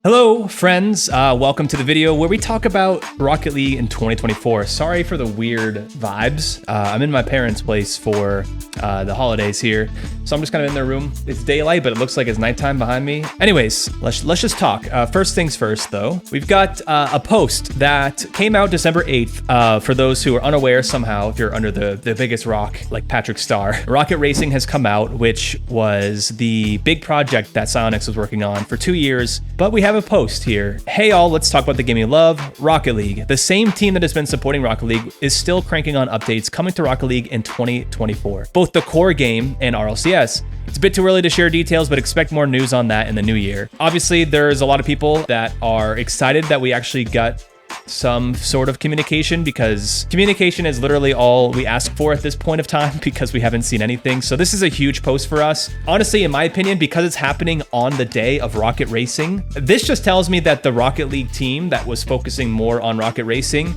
Hello, friends. Welcome to the video where we talk about Rocket League in 2024. Sorry for the weird vibes. I'm in my parents' place for the holidays here, so I'm just kind of in their room. It's daylight, but it looks like it's nighttime behind me. Anyways, let's just talk. First things first, though. We've got a post that came out December 8th. For those who are unaware somehow, if you're under the biggest rock, like Patrick Star, Rocket Racing has come out, which was the big project that Psyonix was working on for 2 years, but we have a post here. Hey all, let's talk about the game you love, Rocket League. The same team that has been supporting Rocket League is still cranking on updates coming to Rocket League in 2024, both the core game and RLCS. It's a bit too early to share details, but expect more news on that in the new year. Obviously, there's a lot of people that are excited that we actually got some sort of communication, because communication is literally all we ask for at this point of time because we haven't seen anything. So this is a huge post for us. Honestly, in my opinion, because it's happening on the day of Rocket Racing, this just tells me that the Rocket League team that was focusing more on Rocket Racing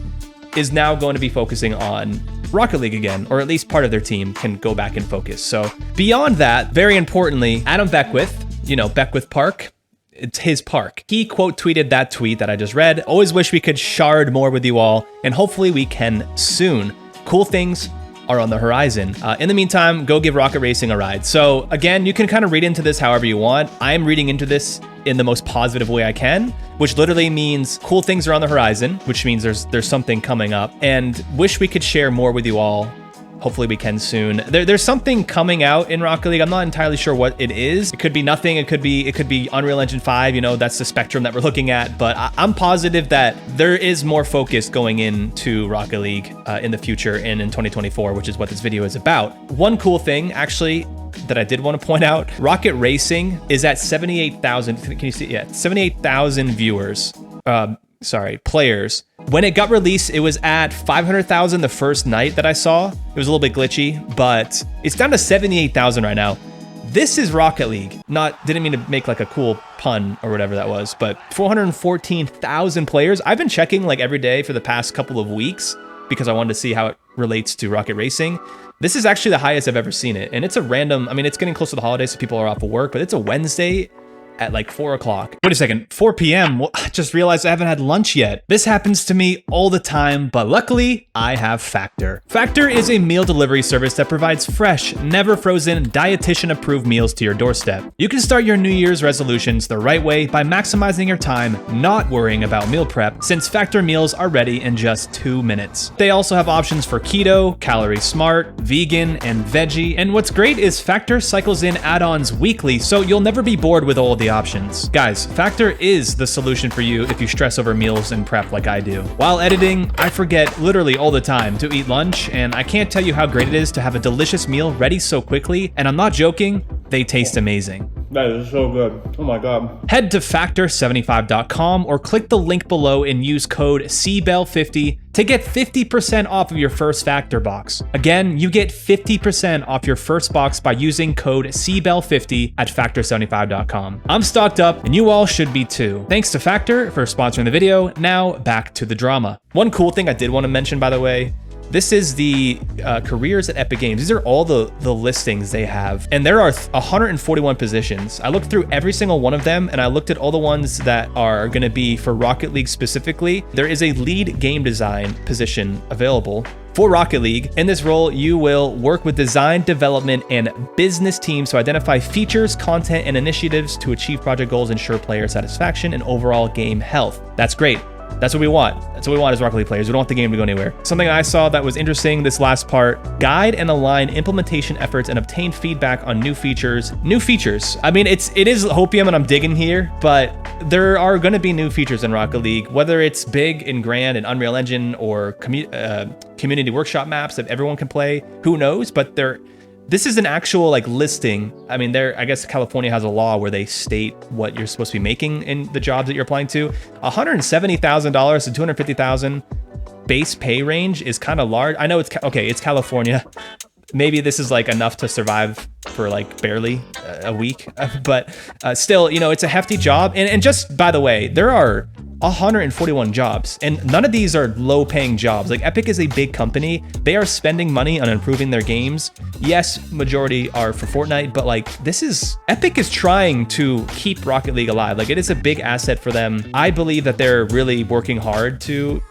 is now going to be focusing on Rocket League again, or at least part of their team can go back and focus. So beyond that, very importantly, Adam Beckwith, Beckwith Park, it's his park. He quote tweeted that tweet that I just read. Always wish we could shard more with you all, and hopefully we can soon. Cool things are on the horizon. In the meantime, go give Rocket Racing a ride. So again, you can kind of read into this however you want. I'm reading into this in the most positive way I can, which literally means cool things are on the horizon, which means there's something coming up, and wish we could share more with you all. Hopefully we can soon. There's something coming out in Rocket League. I'm not entirely sure what it is. It could be nothing. It could be Unreal Engine 5. That's the spectrum that we're looking at. But I'm positive that there is more focus going into Rocket League in the future and in 2024, which is what this video is about. One cool thing, actually, that I did want to point out, Rocket Racing is at 78,000. Can you see? Yeah, 78,000 viewers. Players. When it got released, it was at 500,000 the first night that I saw. It was a little bit glitchy, but it's down to 78,000 right now. This is Rocket League. Didn't mean to make like a cool pun or whatever that was, but 414,000 players. I've been checking like every day for the past couple of weeks because I wanted to see how it relates to Rocket Racing. This is actually the highest I've ever seen it. And it's a random, it's getting close to the holidays, so people are off of work, but it's a Wednesday at like 4 o'clock. Wait a second, 4 p.m. Well, I just realized I haven't had lunch yet. This happens to me all the time, but luckily I have Factor. Factor is a meal delivery service that provides fresh, never frozen, dietitian approved meals to your doorstep. You can start your New Year's resolutions the right way by maximizing your time, not worrying about meal prep, since Factor meals are ready in just 2 minutes. They also have options for keto, calorie smart, vegan, and veggie. And what's great is Factor cycles in add-ons weekly, so you'll never be bored with all the options. Guys, Factor is the solution for you if you stress over meals and prep like I do. While editing, I forget literally all the time to eat lunch, and I can't tell you how great it is to have a delicious meal ready so quickly, and I'm not joking, they taste amazing. That is so good. Oh my God. Head to factor75.com or click the link below and use code CBell50 to get 50% off of your first Factor box. Again, you get 50% off your first box by using code CBell50 at factor75.com. I'm stocked up and you all should be too. Thanks to Factor for sponsoring the video. Now back to the drama. One cool thing I did want to mention, by the way, this is the careers at Epic Games. These are all the listings they have. And there are 141 positions. I looked through every single one of them, and I looked at all the ones that are gonna be for Rocket League specifically. There is a lead game design position available for Rocket League. In this role, you will work with design, development, and business teams to identify features, content, and initiatives to achieve project goals, ensure player satisfaction, and overall game health. That's great. That's what we want. That's what we want as Rocket League players. We don't want the game to go anywhere. Something I saw that was interesting, this last part, guide and align implementation efforts and obtain feedback on new features. New features. It is hopium and I'm digging here, but there are going to be new features in Rocket League, whether it's big and grand and Unreal Engine or community workshop maps that everyone can play. Who knows? But this is an actual listing. I guess California has a law where they state what you're supposed to be making in the jobs that you're applying to. $170,000 to $250,000 base pay range is kind of large. I know it's California. Maybe this is enough to survive for barely a week, but still, it's a hefty job. And just by the way, there are 141 jobs. And none of these are low paying jobs. Like Epic is a big company. They are spending money on improving their games. Yes, majority are for Fortnite, but like Epic is trying to keep Rocket League alive. Like it is a big asset for them. I believe that they're really working hard to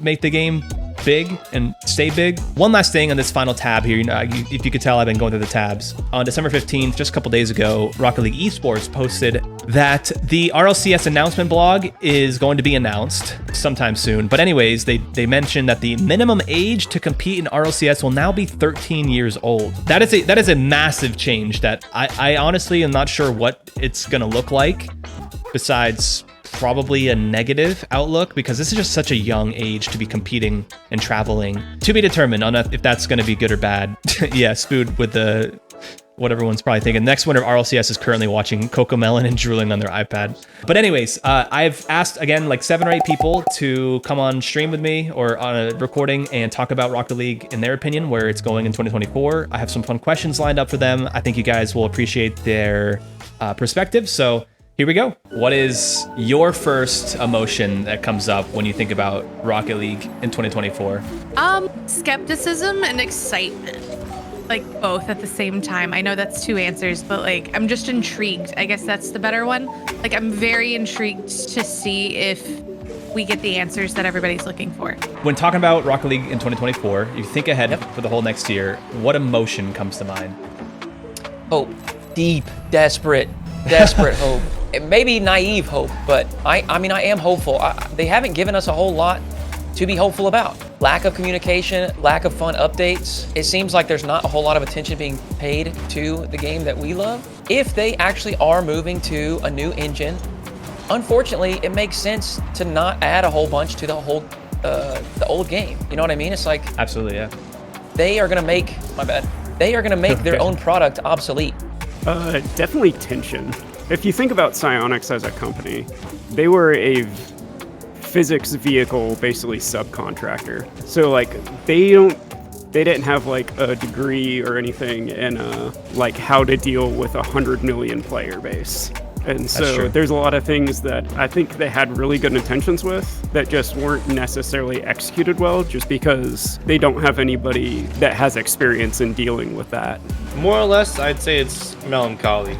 make the game big and stay big. One last thing on this final tab here, if you could tell, I've been going through the tabs. On December 15th, just a couple days ago, Rocket League Esports posted that the RLCS announcement blog is going to be announced sometime soon. But anyways, they mentioned that the minimum age to compete in RLCS will now be 13 years old. That is a massive change that I honestly am not sure what it's gonna look like, besides probably a negative outlook, because this is just such a young age to be competing and traveling. To be determined on if that's going to be good or bad. Yeah, Spood with what everyone's probably thinking. Next winner of RLCS is currently watching Cocomelon and drooling on their iPad. But anyways, I've asked again like 7 or 8 people to come on stream with me or on a recording and talk about Rocket League in their opinion, where it's going in 2024. I have some fun questions lined up for them. I think you guys will appreciate their perspective. So here we go. What is your first emotion that comes up when you think about Rocket League in 2024? Skepticism and excitement. Like both at the same time. I know that's 2 answers, but like I'm just intrigued. I guess that's the better one. Like I'm very intrigued to see if we get the answers that everybody's looking for. When talking about Rocket League in 2024, you think ahead for the whole next year, what emotion comes to mind? Hope. Deep, desperate hope. Maybe naive hope, but I mean, I am hopeful. They haven't given us a whole lot to be hopeful about. Lack of communication, lack of fun updates. It seems like there's not a whole lot of attention being paid to the game that we love. If they actually are moving to a new engine, unfortunately, it makes sense to not add a whole bunch to the old game. You know what I mean? It's like, absolutely, yeah. They are gonna make, they are gonna make their own product obsolete. Definitely tension. If you think about Psyonix as a company, they were a physics vehicle, basically subcontractor. So like they didn't have like a degree or anything in like how to deal with 100 million player base. And so there's a lot of things that I think they had really good intentions with that just weren't necessarily executed well, just because they don't have anybody that has experience in dealing with that. More or less, I'd say it's melancholy,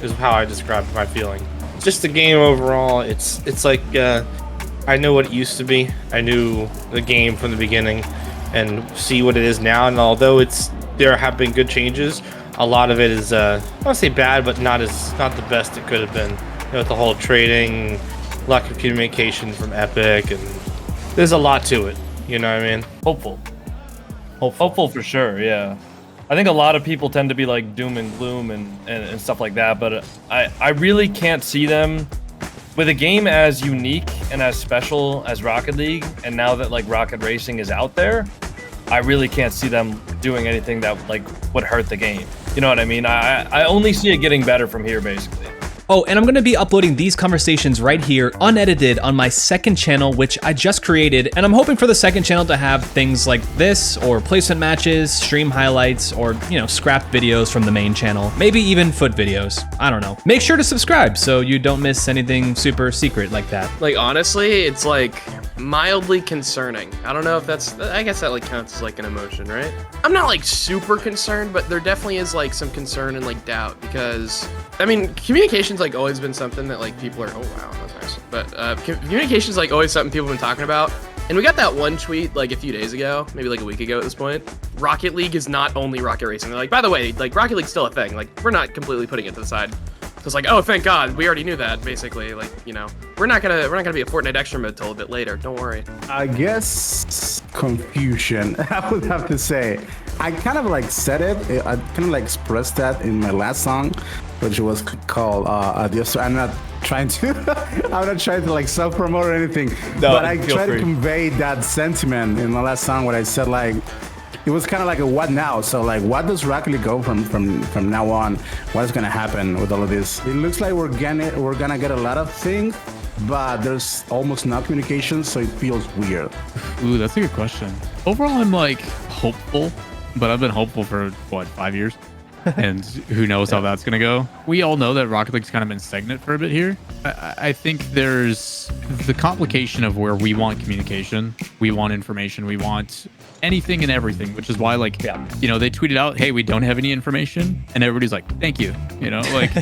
is how I describe my feeling. Just the game overall, it's like I know what it used to be. I knew the game from the beginning, and see what it is now. And although there have been good changes, a lot of it is I won't say bad, but not the best it could have been. You know, with the whole trading, lack of communication from Epic, and there's a lot to it. You know what I mean? Hopeful for sure. Yeah. I think a lot of people tend to be like doom and gloom and stuff like that, but I really can't see them with a game as unique and as special as Rocket League, and now that like Rocket Racing is out there, I really can't see them doing anything that like would hurt the game. You know what I mean? I only see it getting better from here, basically. Oh, and I'm gonna be uploading these conversations right here, unedited, on my second channel, which I just created. And I'm hoping for the second channel to have things like this, or placement matches, stream highlights, or, you know, scrap videos from the main channel. Maybe even foot videos. I don't know. Make sure to subscribe so you don't miss anything super secret like that. Like, honestly, it's like mildly concerning. I don't know if I guess that like counts as like an emotion, right? I'm not like super concerned, but there definitely is like some concern and like doubt, because I mean, communication's like always been something that like people are, oh wow, that's nice. But communication's like always something people have been talking about. And we got that one tweet like a few days ago, maybe like a week ago at this point. Rocket League is not only Rocket Racing. They're like, by the way, like Rocket League's still a thing. Like, we're not completely putting it to the side. So it's like, oh, thank God, we already knew that, basically. Like, you know, we're not gonna be a Fortnite extra mode till a bit later. Don't worry. I guess confusion. I would have to say. I kind of like said it. I kind of like expressed that in my last song, which was called Adios. I'm not trying to like self-promote or anything, but I try to convey that sentiment in my last song, where I said like, it was kind of like a what now? So like, what does Rocket League go from now on? What's gonna happen with all of this? It looks like we're gonna get a lot of things, but there's almost no communication, so it feels weird. Ooh, that's a good question. Overall, I'm like hopeful, but I've been hopeful for what, 5 years? and who knows how that's going to go. We all know that Rocket League's kind of been stagnant for a bit here. I think there's the complication of where we want communication, we want information, we want anything and everything, which is why, like, you know, they tweeted out, hey, we don't have any information, and everybody's like, thank you, you know, like,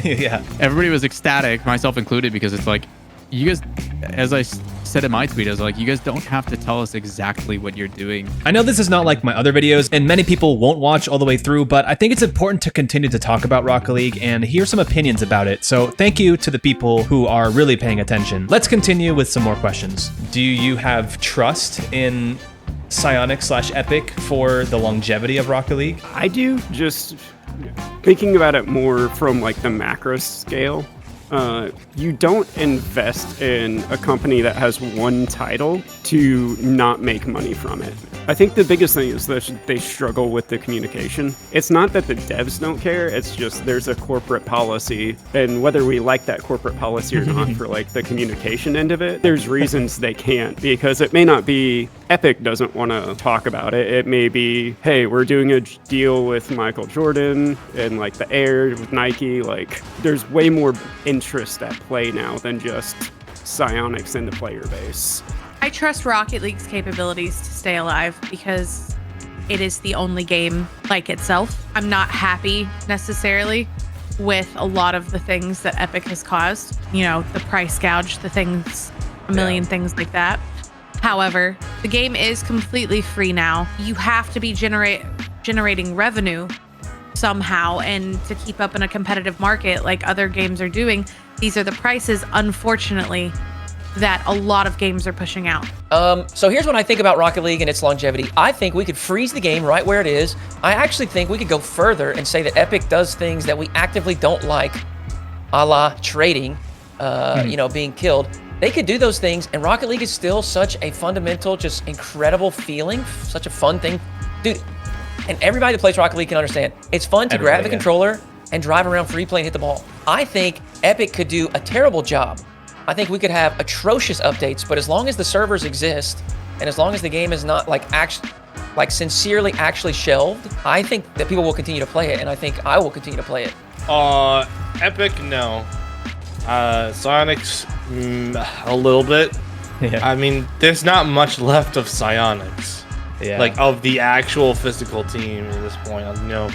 everybody was ecstatic, myself included, because it's like, you guys, as I said in my tweet, I was like, you guys don't have to tell us exactly what you're doing. I know this is not like my other videos, and many people won't watch all the way through, but I think it's important to continue to talk about Rocket League and hear some opinions about it. So thank you to the people who are really paying attention. Let's continue with some more questions. Do you have trust in Psyonix/Epic for the longevity of Rocket League? I do, just thinking about it more from like the macro scale. You don't invest in a company that has one title to not make money from it. I think the biggest thing is that they struggle with the communication. It's not that the devs don't care, it's just there's a corporate policy, and whether we like that corporate policy or not for like the communication end of it, there's reasons they can't, because it may not be Epic doesn't want to talk about it. It may be, hey, we're doing a deal with Michael Jordan and like the Air with Nike. Like, there's way more interest at play now than just Psyonix in the player base. I trust Rocket League's capabilities to stay alive because it is the only game like itself. I'm not happy necessarily with a lot of the things that Epic has caused. You know, the price gouge, the things, a million things like that. However, the game is completely free now. You have to be generating revenue somehow, and to keep up in a competitive market like other games are doing, these are the prices, unfortunately, that a lot of games are pushing out. So here's what I think about Rocket League and its longevity. I think we could freeze the game right where it is. I actually think we could go further and say that Epic does things that we actively don't like, a la trading, you know, being killed. They could do those things, and Rocket League is still such a fundamental, just incredible feeling, such a fun thing. Dude, and everybody that plays Rocket League can understand, it's fun to grab the controller and drive around free play and hit the ball. I think Epic could do a terrible job. I think we could have atrocious updates, but as long as the servers exist, and as long as the game is not like sincerely actually shelved, I think that people will continue to play it, and I think I will continue to play it. Epic, no. Psyonix, a little bit. Yeah. I mean, there's not much left of Psyonix. Yeah. Like, of the actual physical team at this point. You know,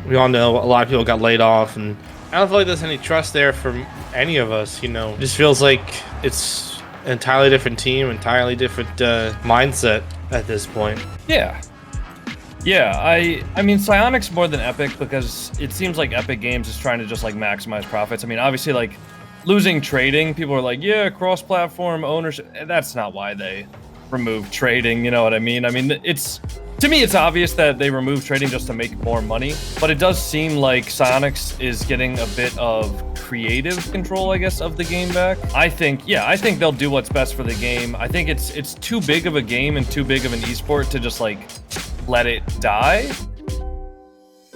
we all know a lot of people got laid off, and I don't feel like there's any trust there from any of us, you know. It just feels like it's an entirely different team, entirely different mindset at this point. Yeah. Yeah, I mean, Psyonix more than Epic, because it seems like Epic Games is trying to just, like, maximize profits. I mean, obviously, like, losing trading, people are like, yeah, cross-platform ownership. That's not why they removed trading, you know what I mean? I mean, to me, it's obvious that they removed trading just to make more money, but it does seem like Psyonix is getting a bit of creative control, I guess, of the game back. I think they'll do what's best for the game. I think it's too big of a game and too big of an esport to just, like, let it die.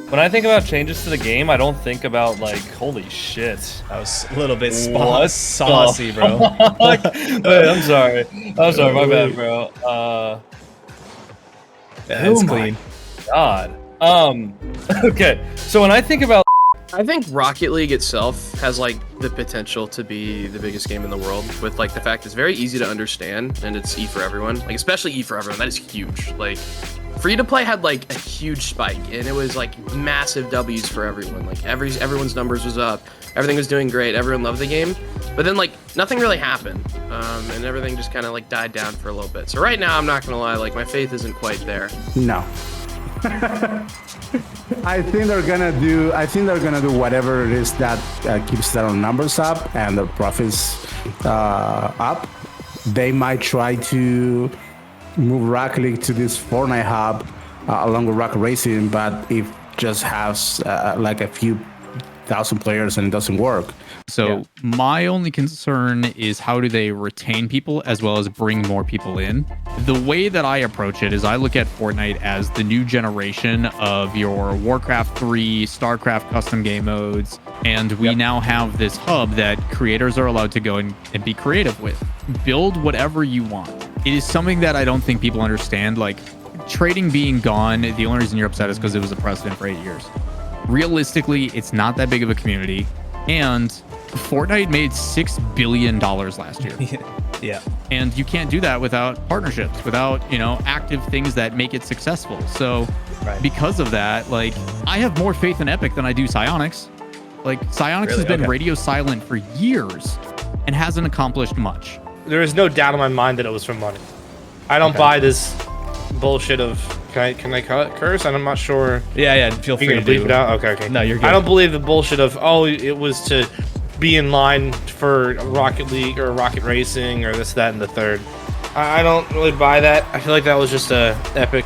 When I think about changes to the game, I don't think about, like, holy shit. That was a little bit saucy, bro. Wait, I'm sorry, my bad, bro. That's clean. God. Okay, so when I think about, I think Rocket League itself has like the potential to be the biggest game in the world, with like the fact it's very easy to understand and it's E for everyone, like especially E for everyone. That is huge. Like free to play had like a huge spike, and it was like massive W's for everyone. Like everyone's numbers was up, everything was doing great, everyone loved the game. But then like nothing really happened, and everything just kind of like died down for a little bit. So right now, I'm not gonna lie, like my faith isn't quite there. No. I think they're gonna do whatever it is that keeps their numbers up and their profits up. They might try to move Rocket League to this Fortnite hub along with Rocket Racing, but it just has like a few thousand players and it doesn't work. So my only concern is how do they retain people as well as bring more people in? The way that I approach it is I look at Fortnite as the new generation of your Warcraft 3, StarCraft custom game modes, and we now have this hub that creators are allowed to go and be creative with. Build whatever you want. It is something that I don't think people understand. Like trading being gone, the only reason you're upset is because it was a precedent for 8 years. realistically, it's not that big of a community. And Fortnite made $6 billion last year. Yeah. And you can't do that without partnerships, without, active things that make it successful. So because of that, like, I have more faith in Epic than I do Psyonix. Like, Psyonix has been radio silent for years and hasn't accomplished much. There is no doubt in my mind that it was for money. I don't buy this bullshit of can I curse? I'm not sure. Yeah. Feel free to bleep it out. Okay. No, you're good. I don't believe the bullshit of it was to be in line for Rocket League or Rocket Racing or this, that, and the third. I don't really buy that. I feel like that was just a Epic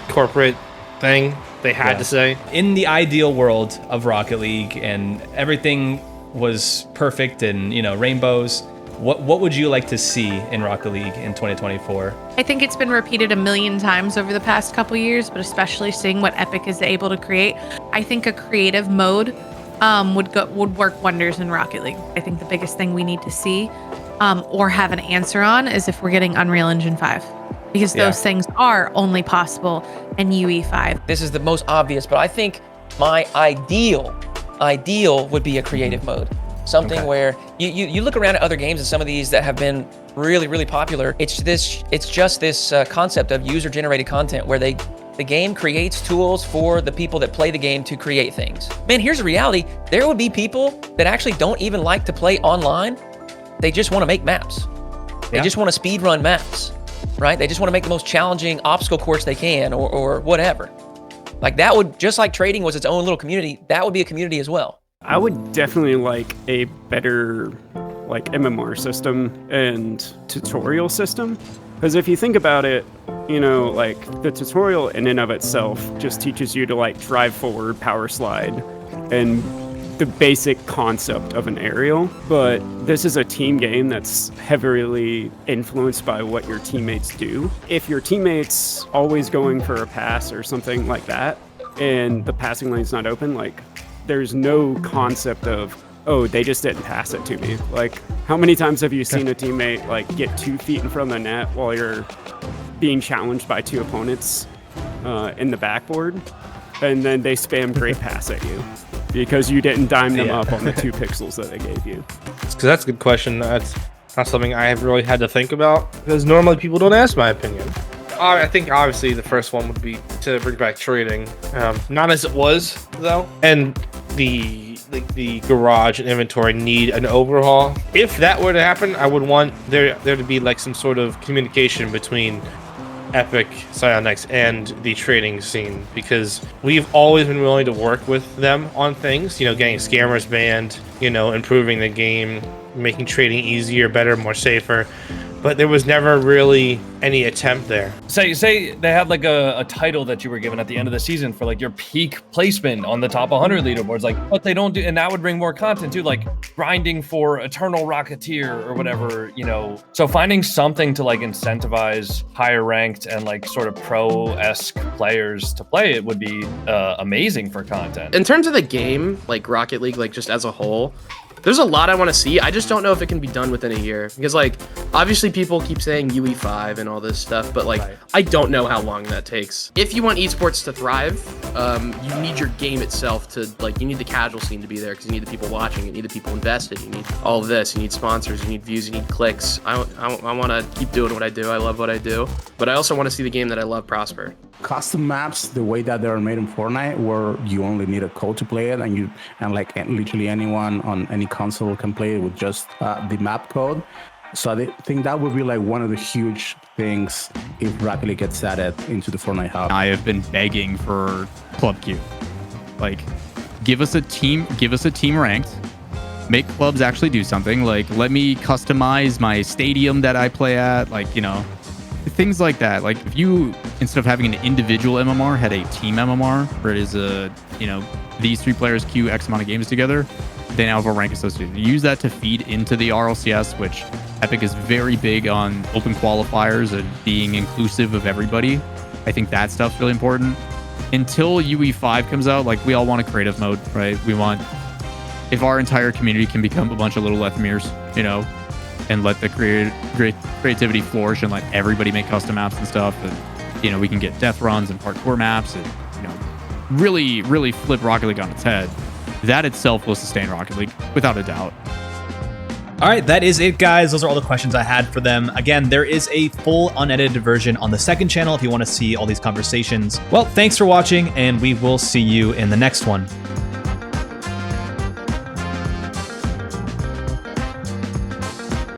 corporate thing they had to say. In the ideal world of Rocket League and everything was perfect and, rainbows, what would you like to see in Rocket League in 2024? I think it's been repeated a million times over the past couple years, but especially seeing what Epic is able to create. I think a creative mode would work wonders in Rocket League. I think the biggest thing we need to see or have an answer on is if we're getting Unreal Engine 5, because those things are only possible in UE5. This is the most obvious, but I think my ideal would be a creative mode. Something where you look around at other games and some of these that have been really, really popular. It's just this concept of user-generated content where the game creates tools for the people that play the game to create things. Man, here's the reality. There would be people that actually don't even like to play online. They just want to make maps. They just want to speed run maps, right? They just want to make the most challenging obstacle course they can or whatever. Like that would, just like trading was its own little community, that would be a community as well. I would definitely like a better MMR system and tutorial system. Because if you think about it, the tutorial in and of itself just teaches you to drive forward, power slide, and the basic concept of an aerial. But this is a team game that's heavily influenced by what your teammates do. If your teammate's always going for a pass or something like that, and the passing lane's not open, there's no concept of, they just didn't pass it to me. How many times have you seen a teammate get 2 feet in front of the net while you're being challenged by 2 opponents in the backboard, and then they spam great pass at you because you didn't dime them up on the 2 pixels that they gave you? Because that's a good question. That's not something I have really had to think about, because normally people don't ask my opinion. I think obviously the first one would be to bring back trading, not as it was though, and the garage and inventory need an overhaul. If that were to happen, I would want there to be some sort of communication between Epic, Psyonix, and the trading scene, because we've always been willing to work with them on things, getting scammers banned, improving the game, making trading easier, better, more safer. But there was never really any attempt there. Say they had a title that you were given at the end of the season for your peak placement on the top 100 leaderboards, what they don't do, and that would bring more content too, grinding for Eternal Rocketeer or whatever, So finding something to incentivize higher ranked and sort of pro-esque players to play it would be amazing for content. In terms of the game, Rocket League, just as a whole, there's a lot I want to see. I just don't know if it can be done within a year, because obviously people keep saying UE5 and all this stuff, but I don't know how long that takes. If you want esports to thrive, you need your game itself to you need the casual scene to be there, because you need the people watching, you need the people invested, you need all of this, you need sponsors, you need views, you need clicks. I want to keep doing what I do. I love what I do, but I also want to see the game that I love prosper. Custom maps, the way that they're made in Fortnite, where you only need a code to play it, and literally anyone on any console can play it with just the map code. So I think that would be one of the huge things if Rocket League gets added into the Fortnite hub. I have been begging for Club Q. Give us a team ranked. Make clubs actually do something. Let me customize my stadium that I play at. Things like that. If you, instead of having an individual MMR, had a team MMR, where it is these 3 players queue X amount of games together, they now have a rank associated. Use that to feed into the RLCS, which Epic is very big on open qualifiers and being inclusive of everybody. I think that stuff's really important. Until UE5 comes out, we all want a creative mode, right? We want, if our entire community can become a bunch of little Lethmirs, and let the creativity flourish and let everybody make custom maps and stuff. And, we can get death runs and parkour maps and, really, really flip Rocket League on its head, that itself will sustain Rocket League without a doubt. All right, that is it, guys. Those are all the questions I had for them. Again, there is a full unedited version on the second channel if you want to see all these conversations. Well, thanks for watching, and we will see you in the next one.